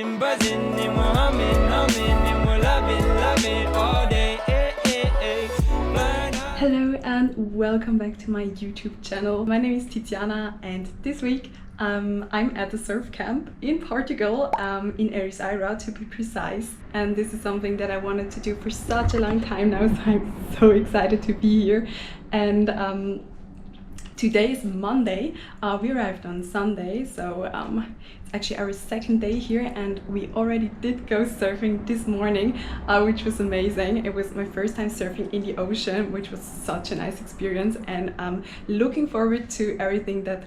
and buzzing, and we're humming, and we're loving all day. Hello and welcome back to my YouTube channel. My name is Tiziana and this week I'm at the surf camp in Portugal, in Ericeira to be precise. And this is something that I wanted to do for such a long time now, so I'm so excited to be here. And today is Monday. We arrived on Sunday, so it's actually our second day here, and we already did go surfing this morning, which was amazing. It was my first time surfing in the ocean, which was such a nice experience, and I'm looking forward to everything that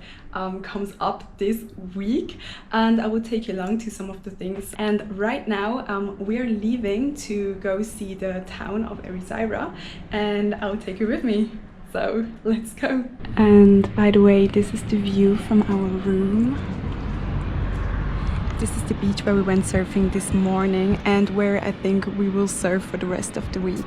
comes up this week, and I will take you along to some of the things. And right now we are leaving to go see the town of Ericeira, and I'll take you with me. So let's go. And by the way, this is the view from our room. This is the beach where we went surfing this morning and where I think we will surf for the rest of the week.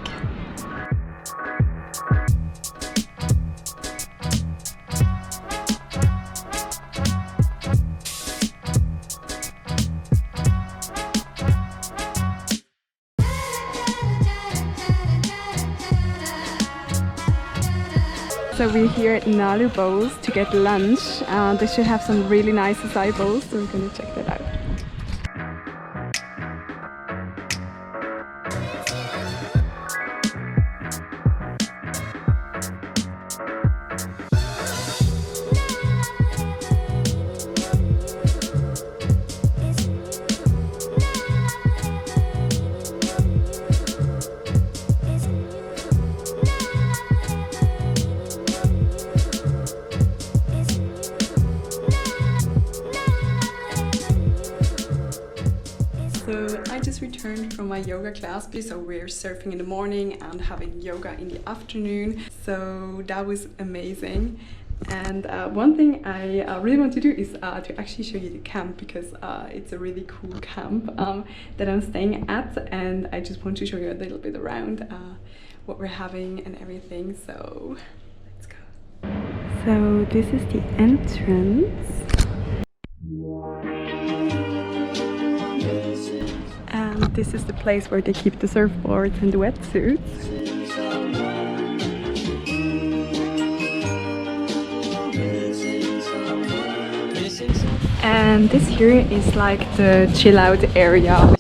So we're here at Nalu Bowls to get lunch. They should have some really nice acai bowls, so we're gonna check that out. So I just returned from my yoga class, so we're surfing in the morning and having yoga in the afternoon, so that was amazing. And one thing I really want to do is to actually show you the camp, because it's a really cool camp that I'm staying at, and I just want to show you a little bit around what we're having and everything, so let's go. So this is the entrance. And this is the place where they keep the surfboards and the wetsuits. And this here is like the chill out area.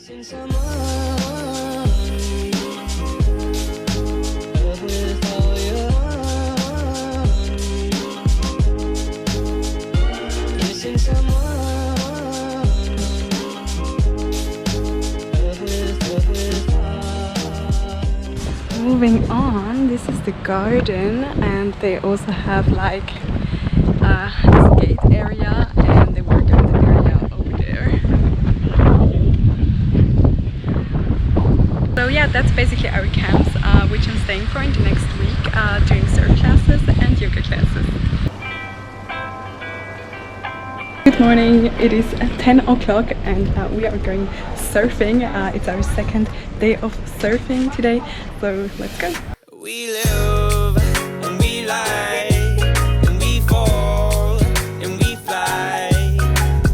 Moving on, this is the garden, and they also have like a skate area and the water garden area over there. So yeah, that's basically our camps, which I'm staying for in the next week, doing surf classes and yoga classes. Good morning, it is 10 o'clock and we are going surfing. It's our second day of surfing today, so let's go. We live and we lie and we fall and we fly.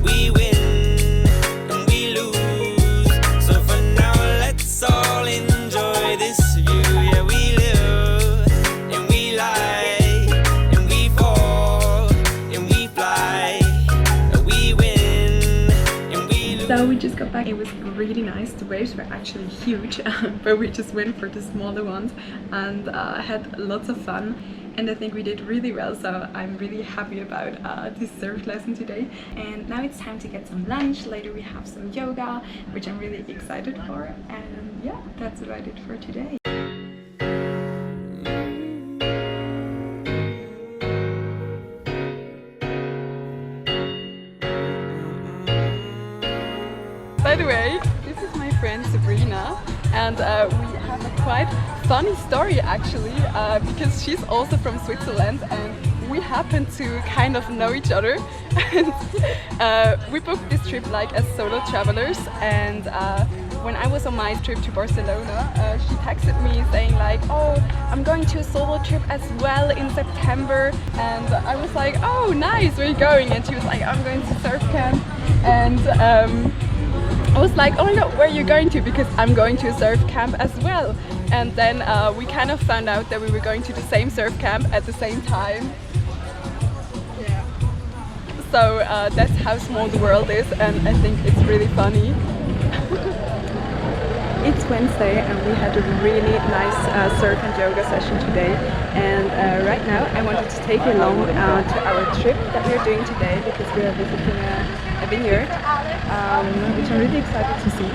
We win and we lose. So for now, let's all enjoy this view. Yeah, we live and we lie and we fall and we fly. We win and we lose. So we just got back. It was really nice. The waves were actually huge, but we just went for the smaller ones and had lots of fun, and I think we did really well, so I'm really happy about this surf lesson today. And now it's time to get some lunch. Later we have some yoga, which I'm really excited for, and yeah, that's about it for today. By the way, this is my friend Sabrina, and we have a quite funny story actually, because she's also from Switzerland and we happen to kind of know each other. And we booked this trip like as solo travelers, and when I was on my trip to Barcelona, she texted me saying like, oh, I'm going to a solo trip as well in September, and I was like, oh nice, where are you going? And she was like, I'm going to surf camp. And I was like, oh my god, where are you going to? Because I'm going to a surf camp as well. And then we kind of found out that we were going to the same surf camp at the same time. Yeah. So that's how small the world is, and I think it's really funny. It's Wednesday and we had a really nice surf and yoga session today, and right now I wanted to take you along to our trip that we are doing today, because we are visiting a vineyard, which I'm really excited to see.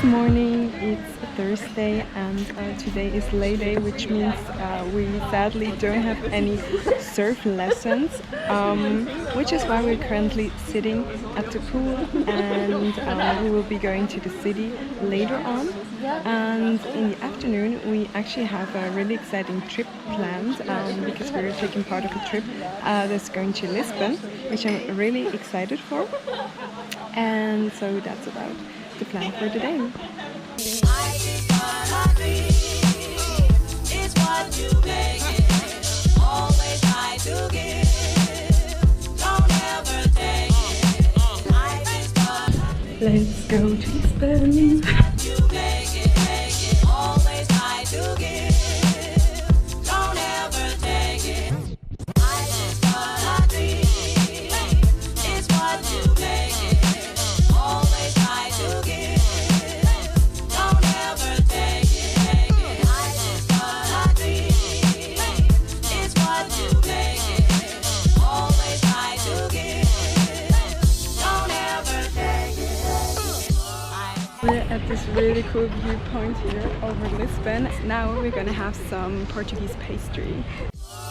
Morning, it's Thursday and today is lay day, which means we sadly don't have any surf lessons, which is why we're currently sitting at the pool, and we will be going to the city later on. And in the afternoon we actually have a really exciting trip planned, because we're taking part of a trip that's going to Lisbon, which I'm really excited for. And so that's about the plan for the day. Let's go to Lisbon. We're at this really cool viewpoint here over Lisbon. Now we're gonna have some Portuguese pastry.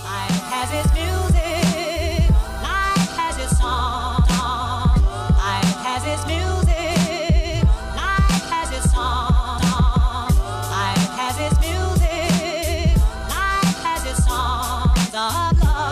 Life has its music, life has its song. Life has its music, life has its song. Life has its music, life has its songs of love.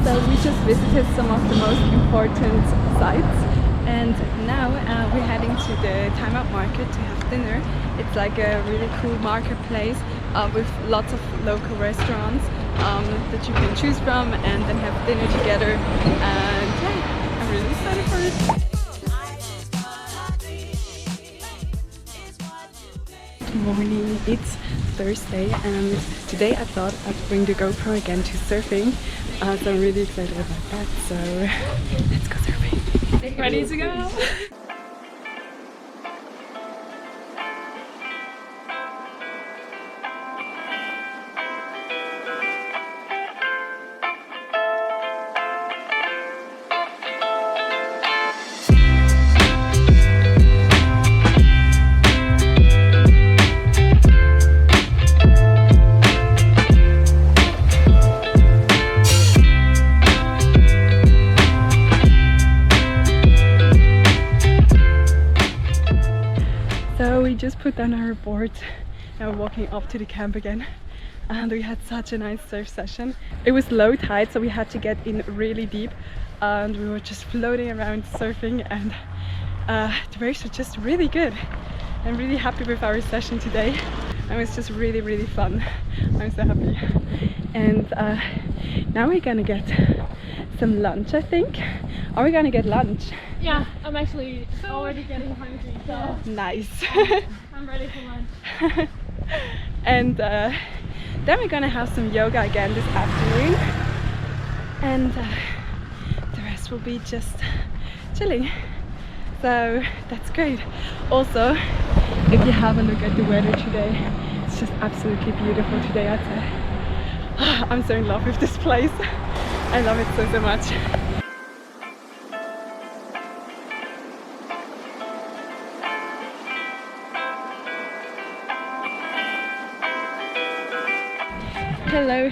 So we just visited some of the most important sites, and now we're heading to the Time Out Market to have dinner. It's like a really cool marketplace with lots of local restaurants that you can choose from, and then have dinner together. And yeah, I'm really excited for it. Good morning, it's Thursday, and today I thought I'd bring the GoPro again to surfing. So I'm really excited about that, so let's go surfing. Ready to go? We just put down our board. Now we're walking up to the camp again, and we had such a nice surf session. It was low tide, so we had to get in really deep, and we were just floating around surfing, and the waves were just really good. I'm really happy with our session today. It was just really fun. I'm so happy. And now we're gonna get some lunch, I think. Are we gonna get lunch? Yeah, I'm actually already getting hungry, so nice. I'm ready for lunch. And Then we're gonna have some yoga again this afternoon, and the rest will be just chilling. So that's great. Also, if you have a look at the weather today, it's just absolutely beautiful today, I'd say. I'm so in love with this place. I love it so much.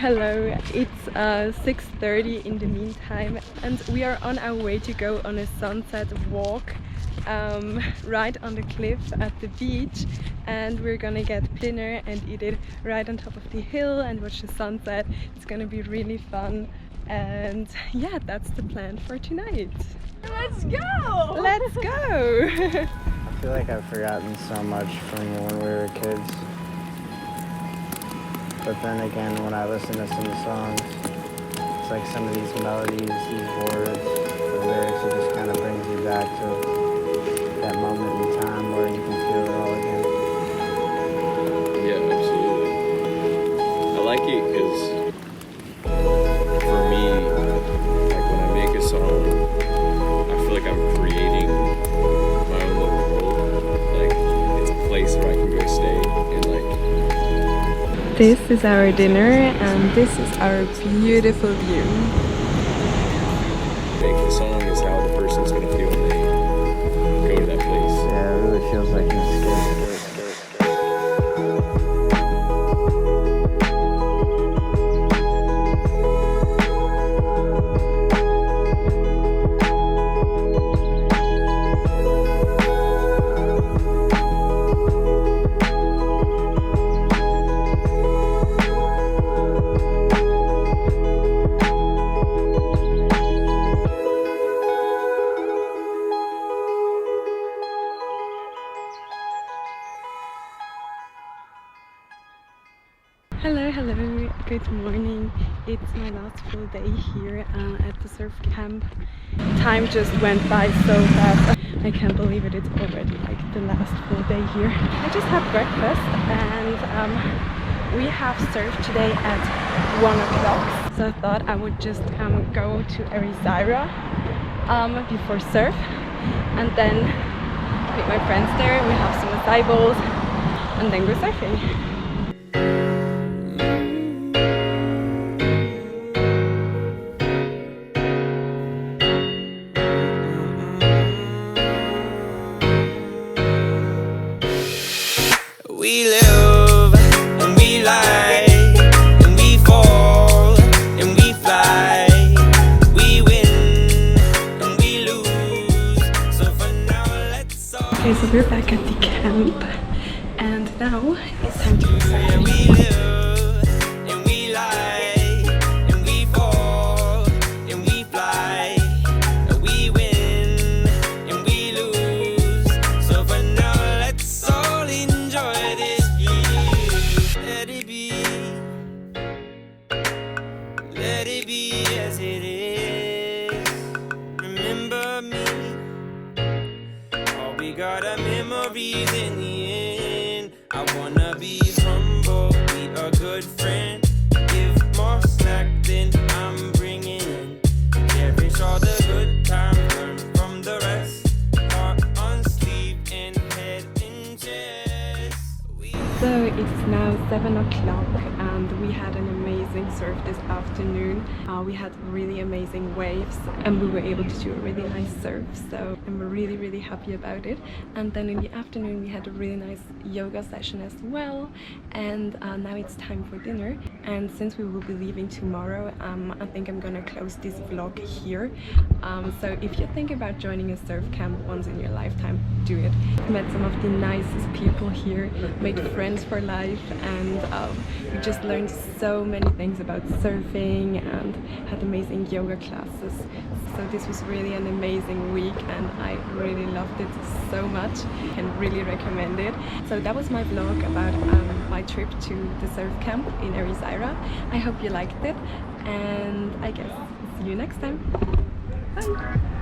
Hello, it's 6:30 in the meantime, and we are on our way to go on a sunset walk right on the cliff at the beach, and we're gonna get dinner and eat it right on top of the hill and watch the sunset. It's gonna be really fun, and yeah, that's the plan for tonight. Let's go! Let's go! I feel like I've forgotten so much from when we were kids. But then again, when I listen to some of the songs, it's like some of these melodies, these words, the lyrics, it just kind of brings you back to that moment in time where you can feel it all again. Yeah, absolutely. I like it because for me, like when I make a song, I feel like I'm creating my own little world. Like it's a place where I can go stay and like. This is our dinner, and this is our beautiful view. Make the song is how the person's gonna feel when they go to that place. Yeah, it really feels like an escape. Hello, good morning. It's my last full day here at the surf camp. Time just went by so fast. I can't believe it, it's already like the last full day here. I just had breakfast, and we have surf today at 1 o'clock. So I thought I would just go to Ericeira before surf, and then meet my friends there. We have some acai bowls and then go surfing. We live and we lie and we fall and we fly. We win and we lose. So for now, let's all. Okay, so we're back at the camp, and now it's time to go Yeah, surfing. we live and we lie and we fall and we fly. We win and we lose. So for now, let's all enjoy this view. Let it be as it is. Remember me. All we got are memories in the end. I wanna be humble, be a good friend. Give more slack than I'm bringing in. Cherish all the good times, learn from the rest. Heart on sleep and head in chest. So it's now 7 o'clock, and we had an amazing surf this afternoon. We had really amazing waves, and we were able to do a really nice surf, so I'm really happy about it. And then in the afternoon we had a really nice yoga session as well, and now it's time for dinner. And since we will be leaving tomorrow, I think I'm gonna close this vlog here. So if you think about joining a surf camp once in your lifetime, do it. Met some of the nicest people here, made friends for life, and we just learned so many things about surfing and had amazing yoga classes. So this was really an amazing week, and I really loved it so much and really recommend it. So that was my vlog about my trip to the surf camp in Ericeira. I hope you liked it, and I guess see you next time. Bye!